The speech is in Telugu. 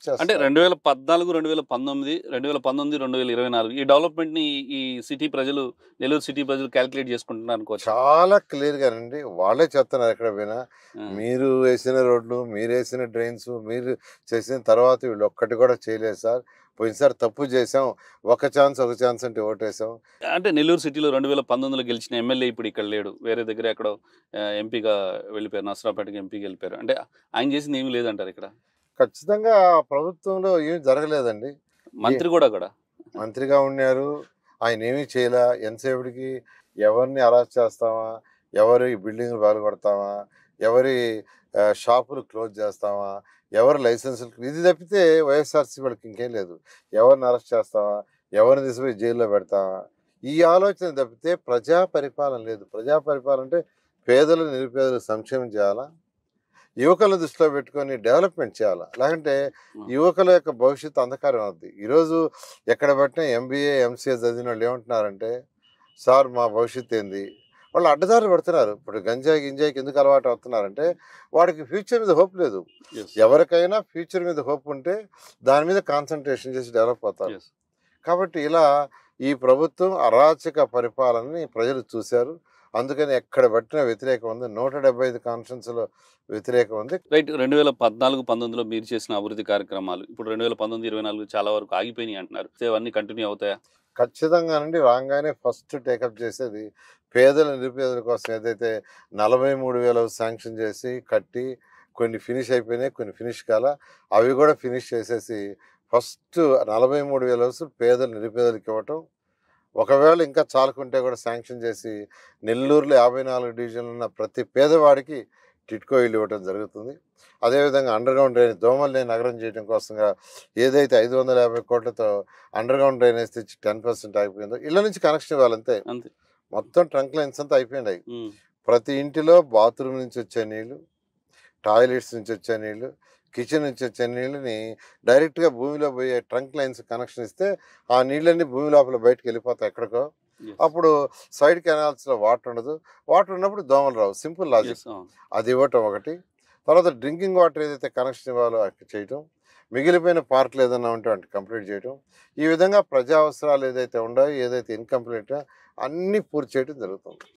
అంటే చేస్తున్నారు. 2014, 2019, 2019, 2024 ఈ డెవలప్‌మెంట్‌ని ఈ సిటీ ప్రజలు నెల్లూరు సిటీ ప్రజలు కాలిక్యులేట్ చేసుకుంటున్నారు అనుకోవచ్చా? చాలా క్లియర్‌గానండి. వాళ్ళే చెప్తున్నారు ఎక్కడ పోయినా. ఆ! మీరు వేసిన రోడ్లు, మీరేసిన డ్రైన్స్, మీరు చేసిన తర్వాత వీళ్ళొక్కటి కూడా చేయలేదు సార్. పోయినసారి తప్పు చేశాం. ఒక ఛాన్స్ అంటే ఓటేసాం. అంటే నెల్లూరు సిటీలో 2019లో గెలిచిన ఎమ్మెల్యే ఇప్పుడు ఇక్కడ లేడు. వేరే దగ్గర ఎక్కడో ఎంపీగా వెళ్ళిపోయారు. నరసరావుపేటకి ఎంపీగా వెళ్ళిపోయారు. అంటే ఆయన చేసింది ఏమి లేదంటారు ఇక్కడ. ఖచ్చితంగా ప్రభుత్వంలో ఏమి జరగలేదండి. ఏ మంత్రి కూడా. మంత్రిగా ఉన్నారు. ఆయనేమీ చేయలా. ఎంతసేపటికి ఎవరిని అరెస్ట్ చేస్తామా? ఎవరి బిల్డింగులు పగలగొడతామా? ఎవరి షాపులు క్లోజ్ చేస్తామా? ఎవరి లైసెన్సులు ఇది తప్పితే వైఎస్ఆర్‌సీపీ వాళ్ళకి ఇంకేం లేదు. ఎవరిని అరెస్ట్ చేస్తామా? ఎవరిని తీసుకుపోయి జైల్లో పెడతామా? ఈ ఆలోచన తప్పితే ప్రజా పరిపాలన లేదు. ప్రజా పరిపాలన అంటే పేదలు, నిరుపేదలకు సంక్షేమం చేయాలా? యువకులను దృష్టిలో పెట్టుకొని డెవలప్‌మెంట్ చేయాలా? లేకంటే హ్మ్. యువకుల యొక్క భవిష్యత్తు అంధకారం అవుద్ది. ఈరోజు ఎక్కడ పట్టినా ఎంబీఏ, ఎంసీఏ చదివినోళ్ళు ఏమంటున్నారంటే, సార్ మా భవిష్యత్తు ఏంది? వాళ్ళు అడ్డదారులు పడుతున్నారు. ఇప్పుడు గంజాయి, గింజాయికి ఎందుకు అలవాటు అవుతున్నారంటే, వాడికి ఫ్యూచర్ మీద హోప్ లేదు. యెస్. ఎవరికైనా ఫ్యూచర్ మీద హోప్ ఉంటే, దాని మీద కాన్సంట్రేషన్ చేసి డెవలప్ అవుతారు. యెస్. కాబట్టి ఇలా ఈ ప్రభుత్వం అరాచక పరిపాలనని ప్రజలు చూశారు. అందుకని ఎక్కడ పట్టినా వ్యతిరేకం ఉంది. 175 కాన్స్టిట్యూన్సీలో వ్యతిరేకం ఉంది. రైట్. 2014, 19లో మీరు చేసిన అభివృద్ధి కార్యక్రమాలు ఇప్పుడు 2019, 24 చాలా వరకు ఆగిపోయినాయి అంటున్నారు. సో అవన్నీ కంటిన్యూ అవుతాయా? ఖచ్చితంగానండి. రాంగానే ఫస్ట్ టేకప్ చేసేది పేదల, నిరుపేదల కోసం ఏదైతే 43,000 శాంక్షన్ చేసి, కట్టి కొన్ని ఫినిష్ అయిపోయినాయి. కొన్ని ఫినిష్ కాలా. అవి కూడా ఫినిష్ చేసేసి ఫస్ట్ 43,000 హౌసులు పేదలు, నిరుపేదలకు ఇవ్వటం. ఒకవేళ ఇంకా చాలకుంటే కూడా శాంక్షన్ చేసి నెల్లూరులో 54 డివిజన్లు ఉన్న ప్రతి పేదవాడికి టిట్కో ఇల్లు ఇవ్వడం జరుగుతుంది. అదేవిధంగా అండర్‌గ్రౌండ్ డ్రైనేజ్ దోమలు లేని నగరం చేయడం కోసంగా ఏదైతే 550 కోట్లతో అండర్‌గ్రౌండ్ డ్రైనేజ్ తెచ్చి 10% ఆగిపోయిందో ఇళ్ళ నుంచి కనెక్షన్ ఇవ్వాలంతే. అంతే. మొత్తం ట్రంక్ లైన్స్ అంతా అయిపోయినాయి. హ్మ్. ప్రతి ఇంటిలో బాత్రూమ్ నుంచి వచ్చే నీళ్లు, టాయిలెట్స్ నుంచి వచ్చే నీళ్లు, కిచెన్ నుంచి వచ్చే నీళ్ళని డైరెక్ట్‌గా భూమిలో పోయే ట్రంక్ లైన్స్ కనెక్షన్ ఇస్తే, ఆ నీళ్ళన్నీ భూమి లోపల బయటికెళ్ళిపోతాయి ఎక్కడికో. యెస్. అప్పుడు సైడ్ కెనాల్స్‌లో వాటర్ ఉండదు. వాటర్ ఉన్నప్పుడు దోమలు రావు. Simple logic. యెస్. అవును. అది ఇవ్వటం ఒకటి. తర్వాత డ్రింకింగ్ వాటర్ ఏదైతే కనెక్షన్ ఇవ్వాలో అది చేయటం. మిగిలిపోయిన పార్కులు ఏదైనా ఉంటే వాటిని కంప్లీట్ చేయటం. ఈ విధంగా ప్రజా అవసరాలు ఏదైతే ఉన్నాయో, ఏదైతే ఇన్‌కంప్లీటో అన్నీ పూర్తి చేయడం జరుగుతుంది.